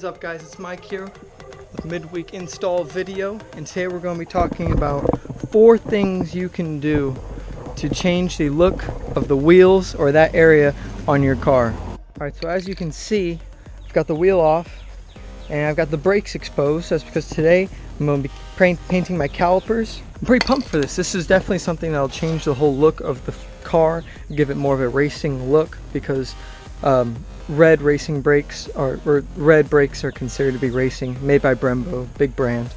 What is up, guys? It's Mike here with midweek install video, and today we're going to be talking about 4 things you can do to change the look of the wheels or that area on your car. Alright, so as you can see, I've got the wheel off and I've got the brakes exposed. That's because today I'm going to be painting my calipers. I'm pretty pumped for this. This is definitely something that'll change the whole look of the car, give it more of a racing look, because red brakes are considered to be racing, made by Brembo, big brand.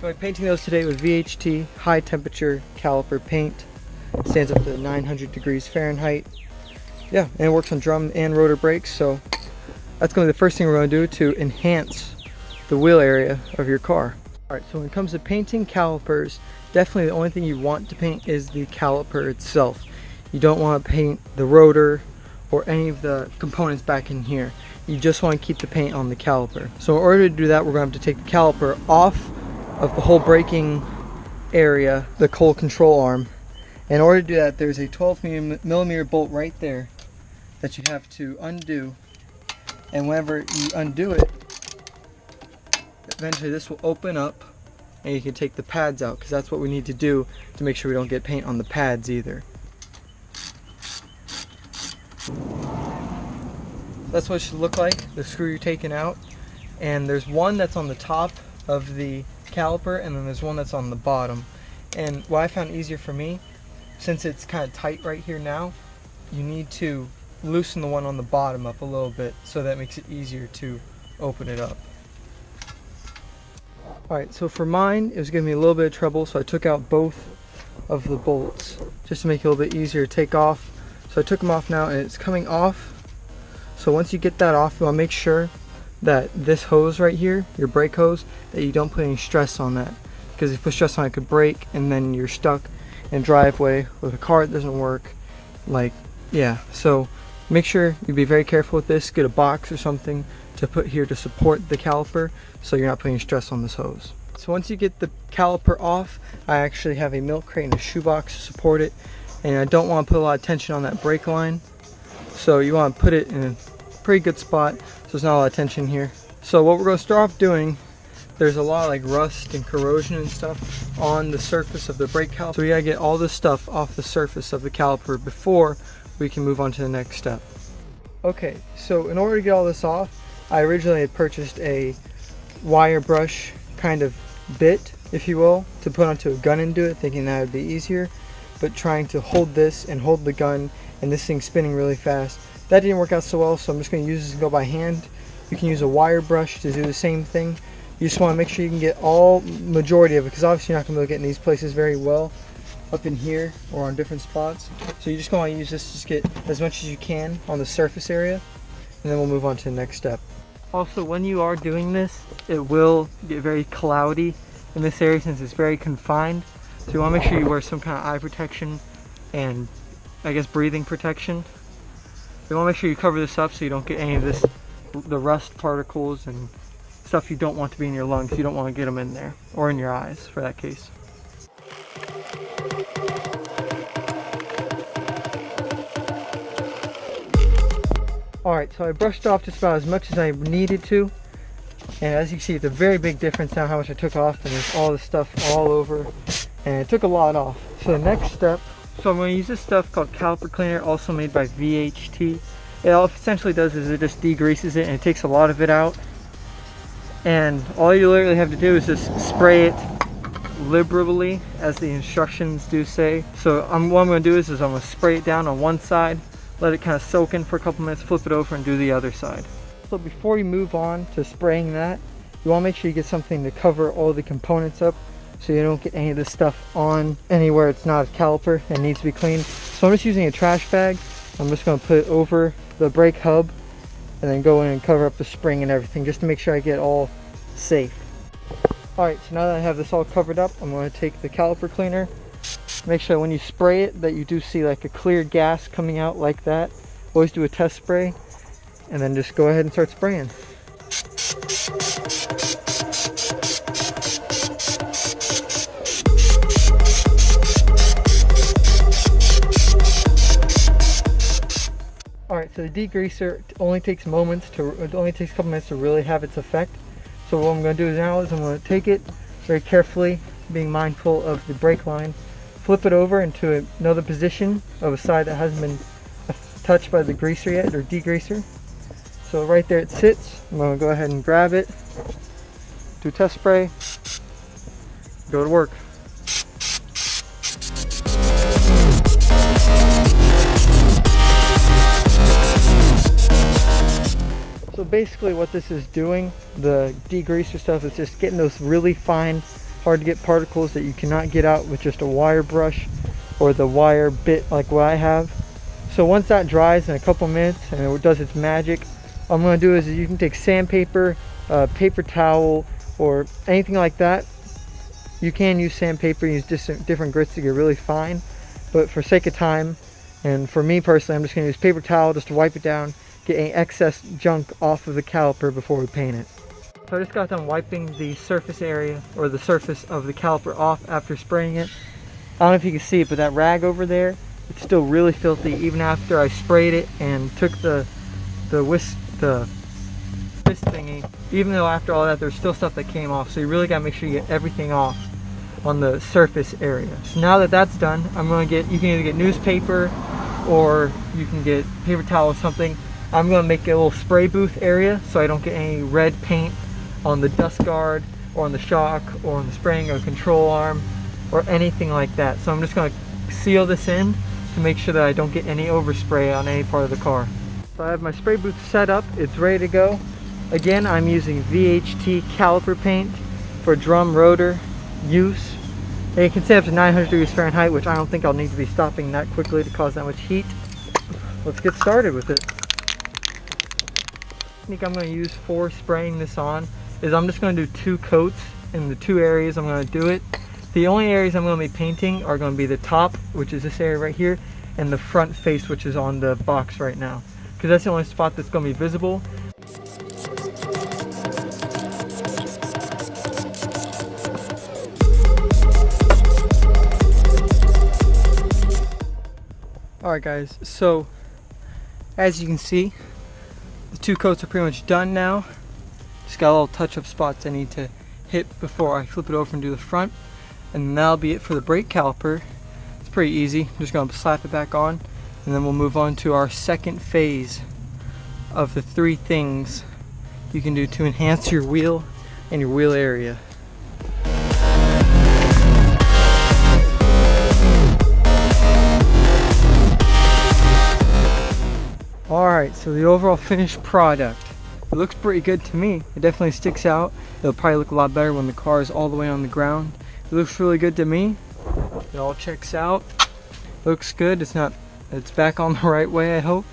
I'm painting those today with VHT high temperature caliper paint. It stands up to 900 degrees Fahrenheit. Yeah, and it works on drum and rotor brakes, so that's going to be the first thing we're going to do to enhance the wheel area of your car. Alright, so when it comes to painting calipers, definitely the only thing you want to paint is the caliper itself. You don't want to paint the rotor or any of the components back in here. You just want to keep the paint on the caliper. So in order to do that, we're going to have to take the caliper off of the whole braking area, the whole control arm. In order to do that, there's a 12mm bolt right there that you have to undo, and whenever you undo it, eventually this will open up and you can take the pads out, because that's what we need to do to make sure we don't get paint on the pads either. That's what it should look like, the screw you're taking out. And there's one that's on the top of the caliper, and then there's one that's on the bottom. And what I found easier for me, since it's kind of tight right here now, you need to loosen the one on the bottom up a little bit, so that makes it easier to open it up. Alright, so for mine, it was giving me a little bit of trouble, so I took out both of the bolts just to make it a little bit easier to take off. So I took them off now, and it's coming off. So once you get that off, you want to make sure that this hose right here, your brake hose, that you don't put any stress on that, because if you put stress on it, it could break, and then you're stuck in a driveway with a car that doesn't work. So make sure you be very careful with this. Get a box or something to put here to support the caliper, so you're not putting stress on this hose. So once you get the caliper off, I actually have a milk crate and a shoebox to support it, and I don't want to put a lot of tension on that brake line, so you want to put it in a pretty good spot so there's not a lot of tension here. So what we're going to start off doing, there's a lot of like rust and corrosion and stuff on the surface of the brake caliper, so we gotta get all this stuff off the surface of the caliper before we can move on to the next step. Okay, so in order to get all this off, I originally had purchased a wire brush kind of bit, if you will, to put onto a gun and do it, thinking that would be easier. But trying to hold this and hold the gun and this thing spinning really fast, that didn't work out so well, so I'm just going to use this and go by hand. You can use a wire brush to do the same thing. You just want to make sure you can get all majority of it, because obviously you're not going to be able to get in these places very well up in here or on different spots. So you just want to use this to just get as much as you can on the surface area, and then we'll move on to the next step. Also, when you are doing this, it will get very cloudy in this area since it's very confined. So you want to make sure you wear some kind of eye protection and I guess breathing protection. You want to make sure you cover this up so you don't get any of this, the rust particles and stuff you don't want to be in your lungs. You don't want to get them in there, or in your eyes for that case. Alright, so I brushed off just about as much as I needed to. And as you can see, it's a very big difference now how much I took off, and there's all this stuff all over. And it took a lot off. So the next step, so I'm going to use this stuff called caliper cleaner, also made by VHT. It all it essentially does is it just degreases it, and it takes a lot of it out. And all you literally have to do is just spray it liberally, as the instructions do say. So what I'm going to do is I'm going to spray it down on one side, let it kind of soak in for a couple minutes, flip it over and do the other side. So before you move on to spraying that, you want to make sure you get something to cover all the components up, so you don't get any of this stuff on anywhere it's not a caliper and needs to be cleaned. So I'm just using a trash bag. I'm just going to put it over the brake hub and then go in and cover up the spring and everything, just to make sure I get all safe. Alright, so now that I have this all covered up, I'm going to take the caliper cleaner. Make sure when you spray it that you do see like a clear gas coming out like that. Always do a test spray and then just go ahead and start spraying. Alright, so so the degreaser only takes it only takes a couple minutes to really have its effect. So what I'm going to do now is I'm going to take it very carefully, being mindful of the brake line, flip it over into another position of a side that hasn't been touched by the greaser yet, or degreaser. So right there it sits. I'm going to go ahead and grab it, do test spray, go to work. So basically what this is doing, the degreaser stuff, is just getting those really fine, hard to get particles that you cannot get out with just a wire brush or the wire bit like what I have. So once that dries in a couple minutes and it does its magic, what I'm going to do is you can take sandpaper, paper towel, or anything like that. You can use sandpaper, use different grits to get really fine, but for sake of time, and for me personally, I'm just going to use paper towel just to wipe it down, get any excess junk off of the caliper before we paint it. So I just got done wiping the surface area, or the surface of the caliper off after spraying it. I don't know if you can see it, but that rag over there, it's still really filthy even after I sprayed it and took the fist thingy. Even though after all that there's still stuff that came off, so you really gotta make sure you get everything off on the surface area. So now that that's done, I'm going to you can either get newspaper or you can get paper towel or something. I'm going to make a little spray booth area so I don't get any red paint on the dust guard or on the shock or on the spring or control arm or anything like that. So I'm just going to seal this in to make sure that I don't get any overspray on any part of the car. So I have my spray booth set up, it's ready to go. Again, I'm using VHT caliper paint for drum rotor use. And you can set up to 900 degrees Fahrenheit, which I don't think I'll need to be stopping that quickly to cause that much heat. Let's get started with it. The technique I'm going to use for spraying this on is I'm just going to do 2 coats in the 2 areas I'm going to do it. The only areas I'm going to be painting are going to be the top, which is this area right here, and the front face, which is on the box right now, because that's the only spot that's going to be visible. Alright guys, so as you can see, the 2 coats are pretty much done now. Just got a little touch-up spots I need to hit before I flip it over and do the front. And that'll be it for the brake caliper. It's pretty easy. I'm just going to slap it back on, and then we'll move on to our second phase of the 3 things you can do to enhance your wheel and your wheel area. Alright, so the overall finished product. It looks pretty good to me. It definitely sticks out. It'll probably look a lot better when the car is all the way on the ground. It looks really good to me. It all checks out. Looks good. It's back on the right way, I hope.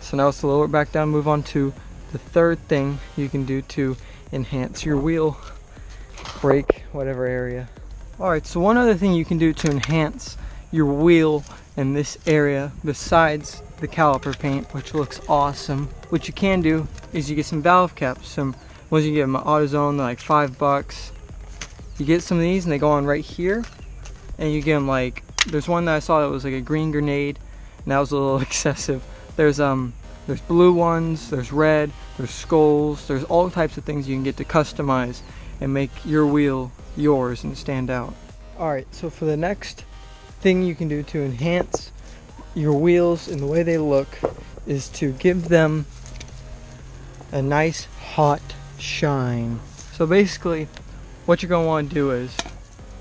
So now it's to lower it back down, move on to the third thing you can do to enhance your wheel, brake, whatever area. Alright, so one other thing you can do to enhance your wheel in this area besides the caliper paint, which looks awesome, what you can do is you get some valve caps. Once you get them at Autozone, they're like $5. You get some of these and they go on right here, and you get them like, there's one that I saw that was like a green grenade, and that was a little excessive. There's blue ones, there's red, there's skulls, there's all types of things you can get to customize and make your wheel yours and stand out. Alright, so for the next thing you can do to enhance your wheels and the way they look is to give them a nice hot shine. So basically what you're going to want to do is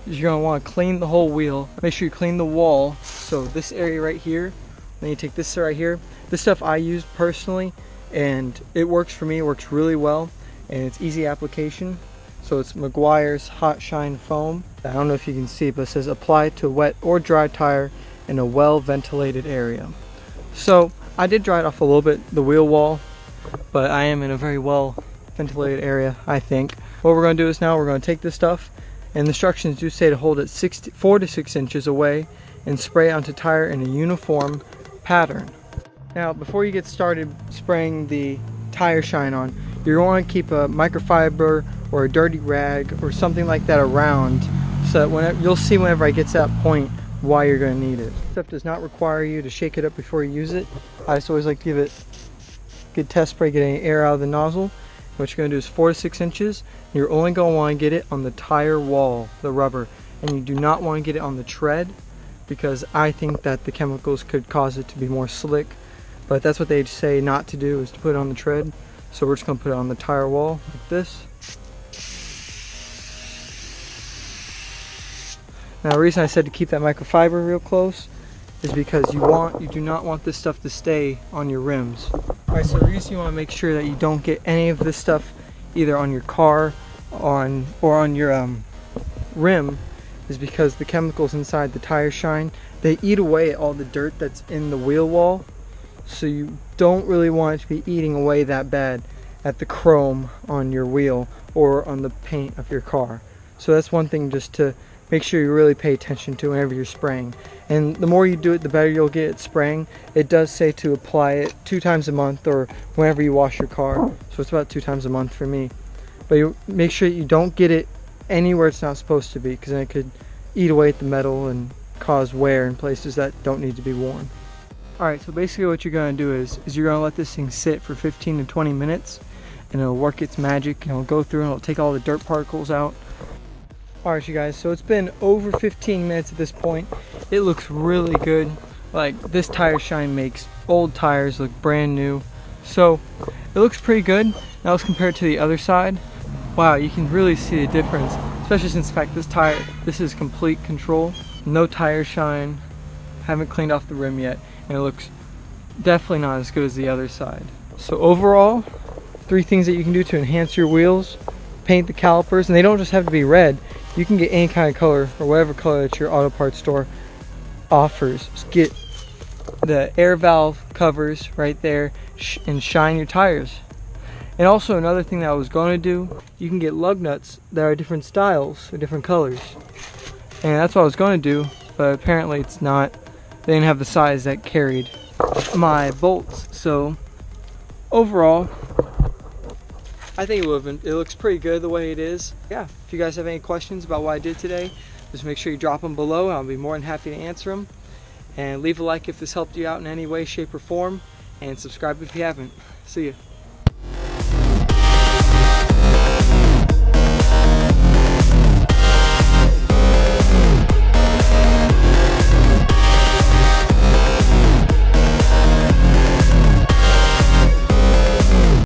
you're going to want to clean the whole wheel. Make sure you clean the wall. So this area right here, then you take this right here. This stuff I use personally and it works for me. It works really well and it's easy application. So it's Meguiar's Hot Shine Foam. I don't know if you can see, but it says apply to wet or dry tire in a well ventilated area. So I did dry it off a little bit, the wheel wall, but I am in a very well ventilated area, I think. What we're going to do is now we're going to take this stuff, and the instructions do say to hold it 4 to 6 inches away and spray it onto tire in a uniform pattern. Now before you get started spraying the tire shine on, you're going to keep a microfiber or a dirty rag or something like that around, so that you'll see whenever I get to that point why you're going to need it. This stuff does not require you to shake it up before you use it. I just always like to give it good test spray, get any air out of the nozzle. What you're going to do is 4 to 6 inches. You're only going to want to get it on the tire wall, the rubber, and you do not want to get it on the tread, because I think that the chemicals could cause it to be more slick. But that's what they say not to do, is to put it on the tread. So we're just going to put it on the tire wall like this. Now the reason I said to keep that microfiber real close is because you do not want this stuff to stay on your rims. Alright, so the reason you want to make sure that you don't get any of this stuff either on your car or on your rim is because the chemicals inside the tire shine, they eat away at all the dirt that's in the wheel wall. So you don't really want it to be eating away that bad at the chrome on your wheel or on the paint of your car. So that's one thing just to make sure you really pay attention to whenever you're spraying. And the more you do it, the better you'll get at spraying. It does say to apply it 2 times a month or whenever you wash your car. So it's about 2 times a month for me. But you make sure you don't get it anywhere it's not supposed to be, because then it could eat away at the metal and cause wear in places that don't need to be worn. Alright, so basically what you're going to do is you're going to let this thing sit for 15 to 20 minutes and it'll work its magic and it'll go through and it'll take all the dirt particles out. Alright you guys, so it's been over 15 minutes at this point. It looks really good. Like, this tire shine makes old tires look brand new. So it looks pretty good. Now let's compare it to the other side. Wow, you can really see the difference, especially since the fact this is complete control. No tire shine, haven't cleaned off the rim yet, and it looks definitely not as good as the other side. So overall, 3 things that you can do to enhance your wheels: paint the calipers, and they don't just have to be red. You can get any kind of color or whatever color that your auto parts store offers. Just get the air valve covers right there and shine your tires. And also another thing that I was going to do, you can get lug nuts that are different styles or different colors. And that's what I was going to do, but apparently it's not. They didn't have the size that carried my bolts. So overall, I think it looks pretty good the way it is. Yeah, if you guys have any questions about what I did today, just make sure you drop them below and I'll be more than happy to answer them. And leave a like if this helped you out in any way, shape, or form. And subscribe if you haven't. See ya.